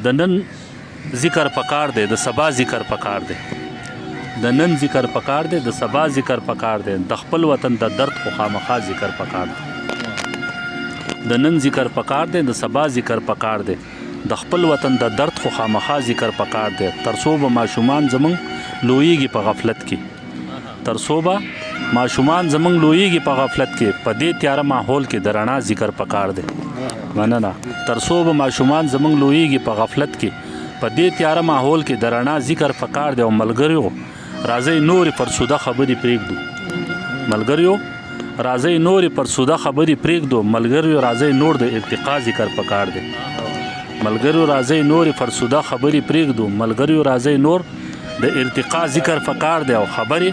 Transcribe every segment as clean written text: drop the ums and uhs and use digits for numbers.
د نن ذکر پکار دی، د سبا ذکر پکار دی. د نن ذکر پکار دی، د سبا ذکر پکار دی. د خپل وطن د درد خو خامخا ذکر پکار دی. د نن ذکر پکار دی، د سبا ذکر پکار دی. د خپل وطن د درد خو خامخا ذکر پکار دی. ترڅو به ماشومان زمونږ لویږي په غفلت کې، ترڅو به ماشومان زمونږ لویږي په غفلت کې، په دې تیاره ماحول کې د رڼا ذکر پکار دی. مننه. ترڅو به ماشومان زمونږ لویږي په غفلت کې، په دې تیاره ماحول کې د رڼا ذکر پکار دی. او ملګریو راځئ نورې فرسوده خبرې پرېږدو. ملګریو راځئ نورې فرسوده خبرې پرېږدو. ملګریو راځئ نور د ارتقا ذکر پکار دی. ملګریو راځئ نورې فرسوده خبرې پرېږدو. ملګریو راځئ نور د ارتقا ذکر پکار دی. او خبرې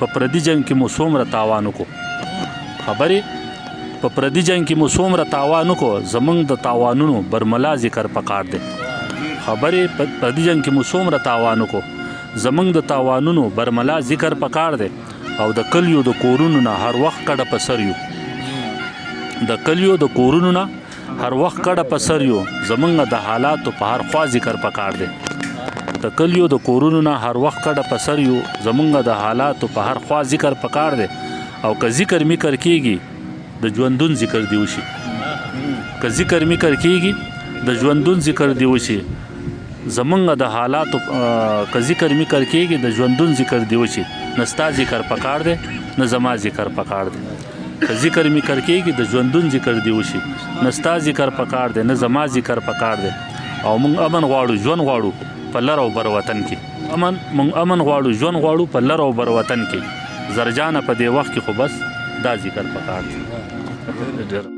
په پردي جنګ کې مو څومره تاوان وکړو، خبرې په پردي جنګ کې مو څومره تاوان وکړو، زمونږ د تاوانونو برملا ذکر پکار دی. خبرې په پردي جنګ کې مو څومره تاوان وکړو، زمونږ د تاوانونو برملا ذکر پکار دی. او د کلیو د کورونو نه هر وخت کډه په سر یو، د کلیو د کورونو نه هر وخت کډه په سر یو، زمونږ د حالاتو په هر خوا ذکر پکار دی. د کلیو د کورونو نه هر وخت کډه په سر یو، زمونږ د حالاتو په هر خوا ذکر پکار دی. او که ذکر میکر کیږي د ژوندون ذکر دی وشي، که ذکر میکر کیږي د ژوندون ذکر دی وشي، زمونږ د حالاتو که ذکر میکر کیږي د ژوندون ذکر دی وشي، نه ستا ذکر پکار دی نه زما ذکر پکار دی. که ذکر میکر کیږي د ژوندون ذکر دی وشي، نه ستا ذکر پکار دی نه زما ذکر پکار دی. او مونږ امن غواړو، ژوند غواړو په لر او بر وطن کې. مونږ امن غواړو، ژوند غواړو په لر او بر وطن کې. زرجانه په دې وخت کې خو بس دا ذکر پکار دی.